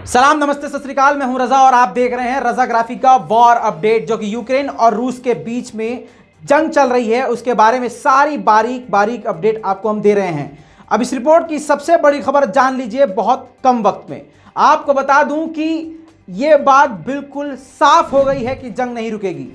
सलाम, नमस्ते, सत श्री अकाल। मैं हूं रजा और आप देख रहे हैं रजा ग्राफी का वॉर अपडेट, जो कि यूक्रेन और रूस के बीच में जंग चल रही है उसके बारे में सारी बारीक बारीक अपडेट आपको हम दे रहे हैं। अब इस रिपोर्ट की सबसे बड़ी खबर जान लीजिए बहुत कम वक्त में। आपको बता दूं कि यह बात बिल्कुल साफ हो गई है कि जंग नहीं रुकेगी।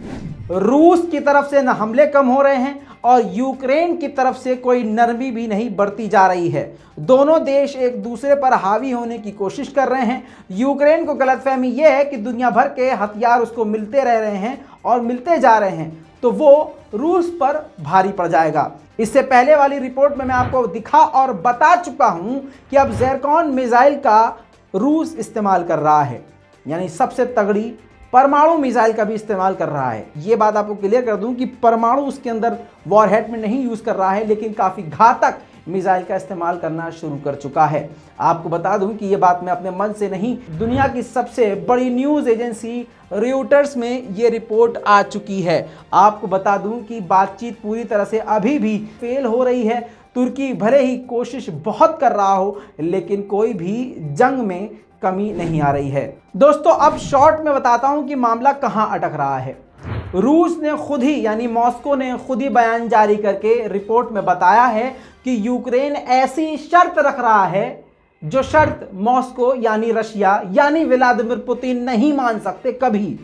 रूस की तरफ से न हमले कम हो रहे हैं और यूक्रेन की तरफ से कोई नरमी भी नहीं बढ़ती जा रही है। दोनों देश एक दूसरे पर हावी होने की कोशिश कर रहे हैं। यूक्रेन को गलतफहमी यह है कि दुनिया भर के हथियार उसको मिलते रह रहे हैं और मिलते जा रहे हैं, तो वो रूस पर भारी पड़ जाएगा। इससे पहले वाली रिपोर्ट में मैं आपको दिखा और बता चुका हूं कि अब ज़िरकॉन मिसाइल का रूस इस्तेमाल कर रहा है, यानी सबसे तगड़ी परमाणु मिसाइल का भी इस्तेमाल कर रहा है। ये बात आपको क्लियर कर दूं कि परमाणु उसके अंदर वॉरहेड में नहीं यूज कर रहा है, लेकिन काफी घातक मिसाइल का इस्तेमाल करना शुरू कर चुका है। आपको बता दूं कि ये बात मैं अपने मन से नहीं, दुनिया की सबसे बड़ी न्यूज एजेंसी रॉयटर्स में ये रिपोर्ट आ चुकी है। आपको बता दूं कि बातचीत पूरी तरह से अभी भी फेल हो रही है। तुर्की भले ही कोशिश बहुत कर रहा हो, लेकिन कोई भी जंग में कमी नहीं आ रही है। दोस्तों, अब शॉर्ट में बताता हूं कि मामला कहां अटक रहा है। रूस ने खुद ही, यानी मॉस्को ने खुद ही बयान जारी करके रिपोर्ट में बताया है कि यूक्रेन ऐसी शर्त रख रहा है जो शर्त मॉस्को यानी रशिया यानी व्लादिमीर पुतिन नहीं मान सकते कभी।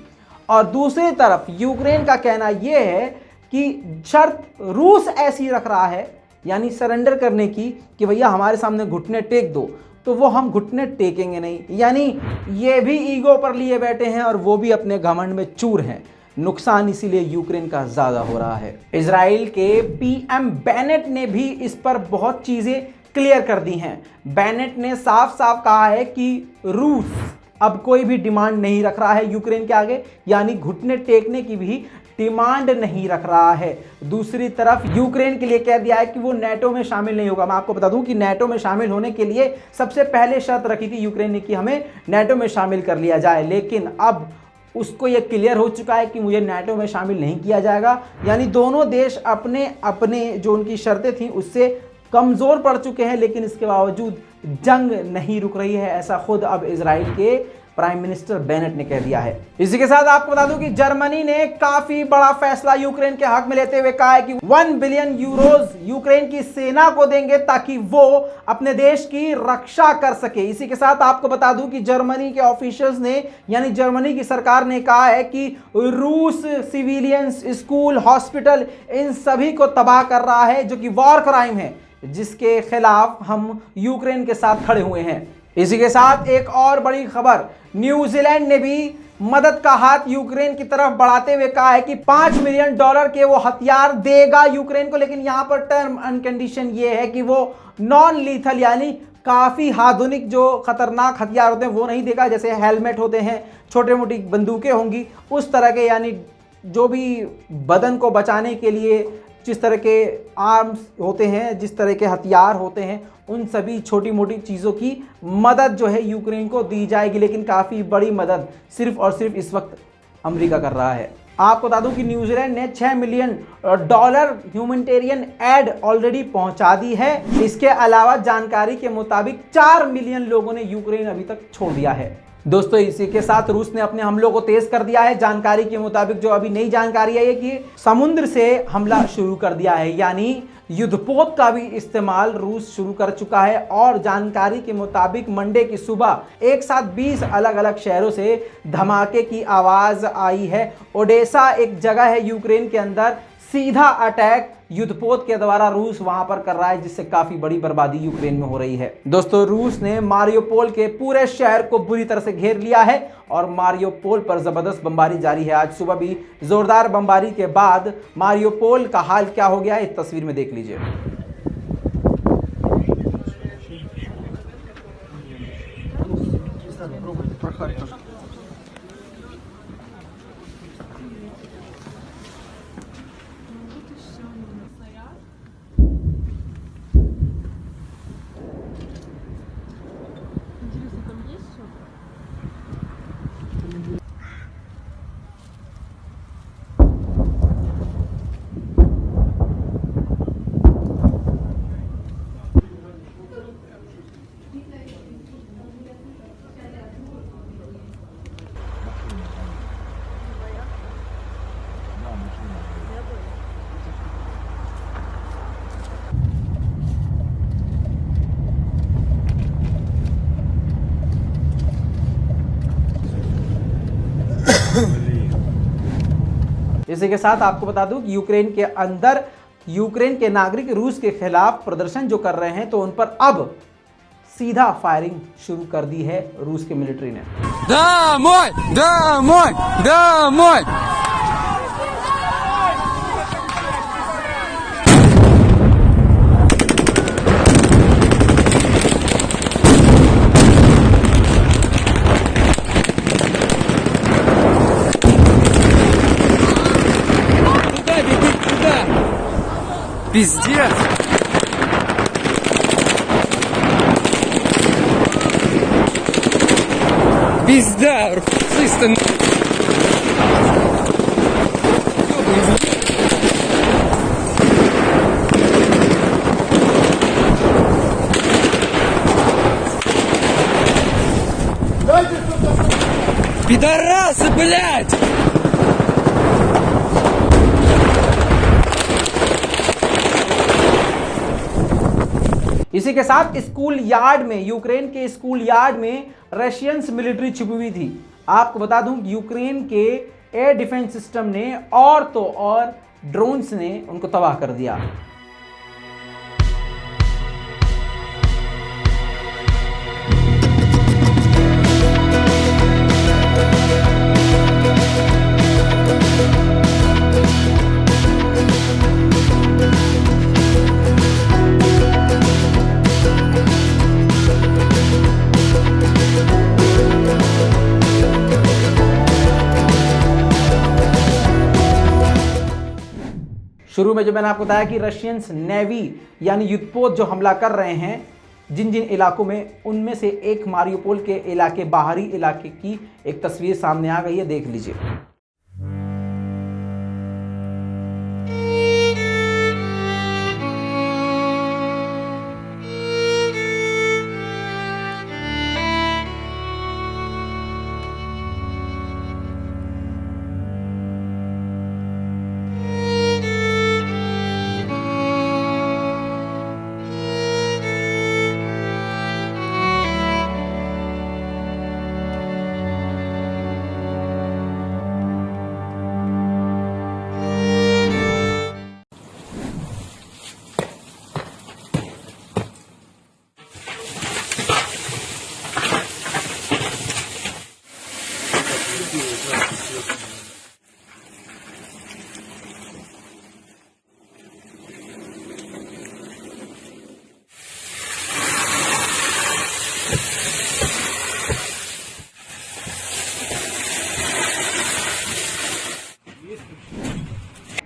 और दूसरी तरफ यूक्रेन का कहना यह है कि शर्त रूस ऐसी रख रहा है, यानी सरेंडर करने की, कि भैया हमारे सामने घुटने टेक दो, तो वो हम घुटने टेकेंगे नहीं। यानी ये भी ईगो पर लिए बैठे हैं और वो भी अपने घमंड में चूर हैं। नुकसान इसीलिए यूक्रेन का ज्यादा हो रहा है। इजराइल के पीएम बेनेट ने भी इस पर बहुत चीजें क्लियर कर दी हैं। बेनेट ने साफ साफ कहा है कि रूस अब कोई भी डिमांड नहीं रख रहा है यूक्रेन के आगे, यानी घुटने टेकने की भी डिमांड नहीं रख रहा है। दूसरी तरफ यूक्रेन के लिए कह दिया है कि वो नेटो में शामिल नहीं होगा। मैं आपको बता दूं कि नेटो में शामिल होने के लिए सबसे पहले शर्त रखी थी यूक्रेन ने कि हमें नेटो में शामिल कर लिया जाए, लेकिन अब उसको ये क्लियर हो चुका है कि मुझे नेटो में शामिल नहीं किया जाएगा। यानी दोनों देश अपने अपने जो उनकी शर्तें थी उससे कमज़ोर पड़ चुके हैं, लेकिन इसके बावजूद जंग नहीं रुक रही है, ऐसा खुद अब इजराइल के प्राइम मिनिस्टर बेनेट ने कह दिया है। इसी के साथ आपको बता दूं कि जर्मनी ने काफी बड़ा फैसला यूक्रेन के हक में लेते हुए कहा है कि 1 बिलियन यूरोज यूक्रेन की सेना को देंगे ताकि वो अपने देश की रक्षा कर सके। इसी के साथ आपको बता दूं कि जर्मनी के ऑफिशियल्स ने, यानी जर्मनी की सरकार ने कहा है कि रूस सिविलियंस, स्कूल, हॉस्पिटल, इन सभी को तबाह कर रहा है, जो कि वॉर क्राइम है, जिसके खिलाफ हम यूक्रेन के साथ खड़े हुए हैं। इसी के साथ एक और बड़ी खबर, न्यूजीलैंड ने भी मदद का हाथ यूक्रेन की तरफ बढ़ाते हुए कहा है कि $5 मिलियन के वो हथियार देगा यूक्रेन को, लेकिन यहां पर टर्म एंड कंडीशन ये है कि वो नॉन लीथल, यानी काफी आधुनिक जो खतरनाक हथियार होते हैं वो नहीं देगा, जैसे हेलमेट होते हैं, छोटे मोटी बंदूकें होंगी, उस तरह के, यानी जो भी बदन को बचाने के लिए जिस तरह के आर्म्स होते हैं, जिस तरह के हथियार होते हैं, उन सभी छोटी मोटी चीज़ों की मदद जो है यूक्रेन को दी जाएगी। लेकिन काफ़ी बड़ी मदद सिर्फ और सिर्फ इस वक्त अमेरिका कर रहा है। आपको बता दूं कि न्यूजीलैंड ने $6 मिलियन ह्यूमैनिटेरियन एड ऑलरेडी पहुंचा दी है। इसके अलावा जानकारी के मुताबिक 4 मिलियन लोगों ने यूक्रेन अभी तक छोड़ दिया है। दोस्तों, इसी के साथ रूस ने अपने हमलों को तेज कर दिया है। जानकारी के मुताबिक जो अभी नई जानकारी है कि समुद्र से हमला शुरू कर दिया है, यानी युद्धपोत का भी इस्तेमाल रूस शुरू कर चुका है। और जानकारी के मुताबिक मंडे की सुबह एक साथ 20 अलग अलग शहरों से धमाके की आवाज आई है। ओडेसा एक जगह है यूक्रेन के अंदर, सीधा अटैक युद्धपोत के द्वारा रूस वहां पर कर रहा है, जिससे काफी बड़ी बर्बादी यूक्रेन में हो रही है। दोस्तों, रूस ने मारियोपोल के पूरे शहर को बुरी तरह से घेर लिया है और मारियोपोल पर जबरदस्त बमबारी जारी है। आज सुबह भी जोरदार बमबारी के बाद मारियोपोल का हाल क्या हो गया, इस तस्वीर में देख लीजिए। इसी के साथ आपको बता दूं कि यूक्रेन के अंदर यूक्रेन के नागरिक रूस के खिलाफ प्रदर्शन जो कर रहे हैं तो उन पर अब सीधा फायरिंग शुरू कर दी है रूस के मिलिट्री ने। Домой! Домой! Домой! Куда бегут? Куда? Пиздец! Пизда, фашисты. Пидорасы, блядь! इसी के साथ स्कूल यार्ड में, यूक्रेन के स्कूल यार्ड में रशियंस मिलिट्री छुपी हुई थी। आपको बता दूं यूक्रेन के एयर डिफेंस सिस्टम ने और तो और ड्रोन्स ने उनको तबाह कर दिया। शुरू में जो मैंने आपको बताया कि रशियंस नेवी यानी युद्धपोत जो हमला कर रहे हैं जिन जिन इलाकों में, उनमें से एक मारियोपोल के इलाके, बाहरी इलाके की एक तस्वीर सामने आ गई है, देख लीजिए।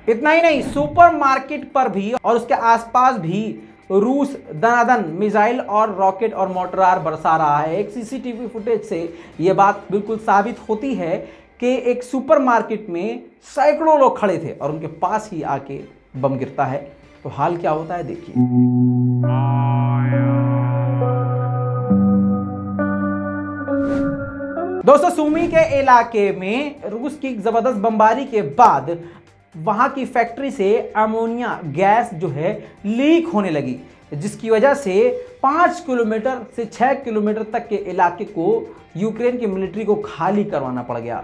इतना ही नहीं, सुपरमार्केट पर भी और उसके आसपास भी रूस दनादन मिसाइल और रॉकेट और मोर्टार बरसा रहा है। एक सीसीटीवी फुटेज से यह बात बिल्कुल साबित होती है कि एक सुपरमार्केट में सैकड़ों लोग खड़े थे और उनके पास ही आके बम गिरता है। तो हाल क्या होता है देखिए। दोस्तों, सुमी के इलाके में रूस की जबरदस्त बमबारी के बाद वहां की फैक्ट्री से अमोनिया गैस जो है लीक होने लगी, जिसकी वजह से 5 किलोमीटर से 6 किलोमीटर तक के इलाके को यूक्रेन की मिलिट्री को खाली करवाना पड़ गया।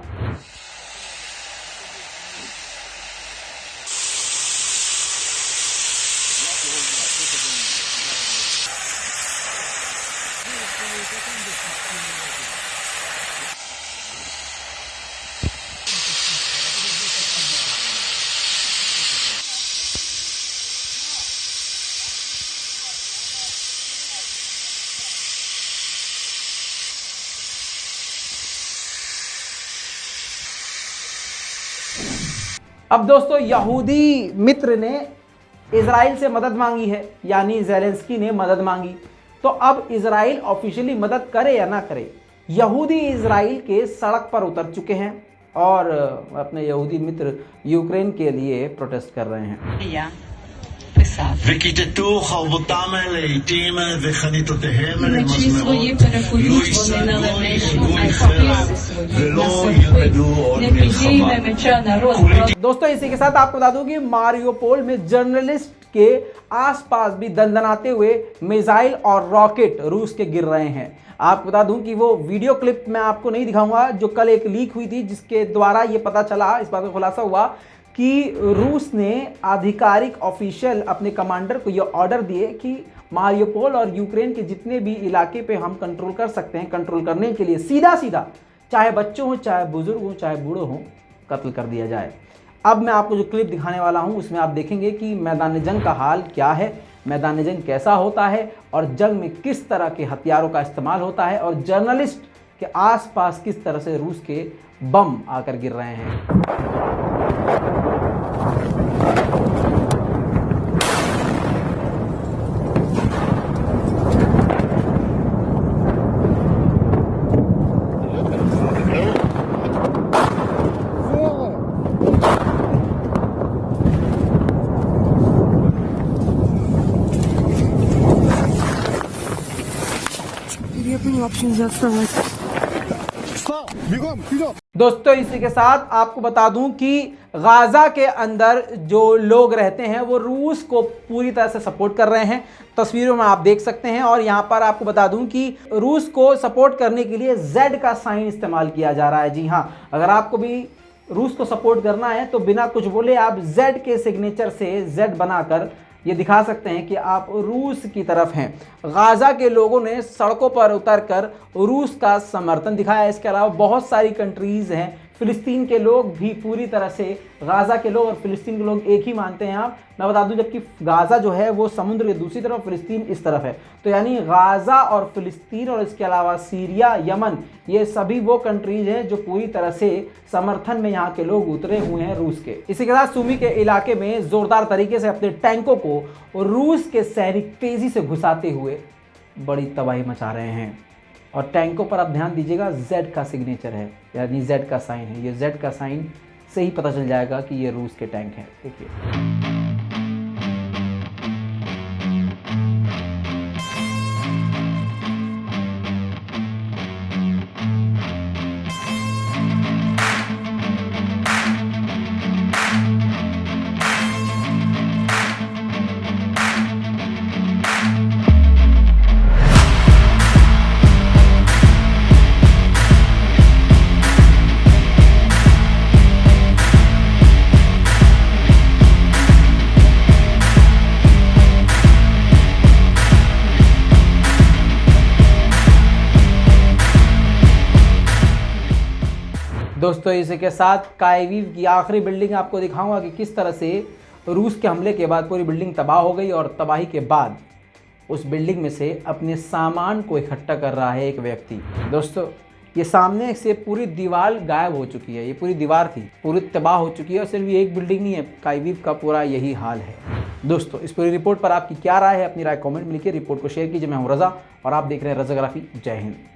अब दोस्तों, यहूदी मित्र ने इजराइल से मदद मांगी है, यानी ज़ेलेंस्की ने मदद मांगी। तो अब इजराइल ऑफिशियली मदद करे या ना करे, यहूदी इजराइल के सड़क पर उतर चुके हैं और अपने यहूदी मित्र यूक्रेन के लिए प्रोटेस्ट कर रहे हैं। וכיתתו חרבותם לעתים וחניתותיהם למזמרות, לא ייסגו גוי חרב ולא ילמדו עוד מלחמה। दोस्तों, इसी के साथ आपको बता दूं कि मारियोपोल में जर्नलिस्ट के आसपास भी दंदनाते हुए मिसाइल और रॉकेट रूस के गिर रहे हैं। आपको बता दूं कि वो वीडियो क्लिप मैं आपको नहीं दिखाऊंगा जो कल एक लीक हुई थी, जिसके द्वारा ये पता चला, इस बात का खुलासा हुआ कि रूस ने आधिकारिक ऑफिशियल अपने कमांडर को यह ऑर्डर दिए कि मारियोपोल और यूक्रेन के जितने भी इलाके पे हम कंट्रोल कर सकते हैं, कंट्रोल करने के लिए सीधा सीधा चाहे बच्चों हो, चाहे बुजुर्ग हो, चाहे बूढ़ो हो, कत्ल कर दिया जाए। अब मैं आपको जो क्लिप दिखाने वाला हूं उसमें आप देखेंगे कि मैदान जंग का हाल क्या है, मैदान जंग कैसा होता है और जंग में किस तरह के हथियारों का इस्तेमाल होता है और जर्नलिस्ट के आसपास किस तरह से रूस के बम आकर गिर रहे हैं। Я поняла, почему заставилась. दोस्तों इसी के साथ आपको बता दूं कि गाजा के अंदर जो लोग रहते हैं वो रूस को पूरी तरह से सपोर्ट कर रहे हैं। तस्वीरों में आप देख सकते हैं और यहां पर आपको बता दूं कि रूस को सपोर्ट करने के लिए Z का साइन इस्तेमाल किया जा रहा है। जी हां, अगर आपको भी रूस को सपोर्ट करना है तो बिना कुछ बोले आप Z के सिग्नेचर से Z बनाकर ये दिखा सकते हैं कि आप रूस की तरफ हैं। गाजा के लोगों ने सड़कों पर उतरकर रूस का समर्थन दिखाया। इसके अलावा बहुत सारी कंट्रीज़ हैं, फिलिस्तीन के लोग भी पूरी तरह से गाजा के लोग और फिलिस्तीन के लोग एक ही मानते हैं। आप मैं बता दूं, जबकि गाजा जो है वो समुद्र के दूसरी तरफ, फिलिस्तीन इस तरफ है। तो यानी गाजा और फिलिस्तीन और इसके अलावा सीरिया, यमन, ये सभी वो कंट्रीज हैं जो पूरी तरह से समर्थन में यहाँ के लोग उतरे हुए हैं रूस के। इसी के साथ सुमी के इलाके में जोरदार तरीके से अपने टैंकों को रूस के सैनिक तेजी से घुसाते हुए बड़ी तबाही मचा रहे हैं। और टैंकों पर आप ध्यान दीजिएगा, Z का सिग्नेचर है, यानी Z का साइन है। ये Z का साइन से ही पता चल जाएगा कि ये रूस के टैंक हैं। देखिए, दोस्तों इसी के साथ कायवीव की आखिरी बिल्डिंग आपको दिखाऊंगा कि किस तरह से रूस के हमले के बाद पूरी बिल्डिंग तबाह हो गई और तबाही के बाद उस बिल्डिंग में से अपने सामान को इकट्ठा कर रहा है एक व्यक्ति। दोस्तों ये सामने से पूरी दीवार गायब हो चुकी है, ये पूरी दीवार थी, पूरी तबाह हो चुकी है और सिर्फ ये एक बिल्डिंग नहीं है, कायवीव का पूरा यही हाल है। दोस्तों इस पूरी रिपोर्ट पर आपकी क्या राय है, अपनी राय कमेंट में लिखिए। रिपोर्ट को शेयर कीजिए। मैं हूं रजा और आप देख रहे हैं रजाग्राफी। जय हिंद।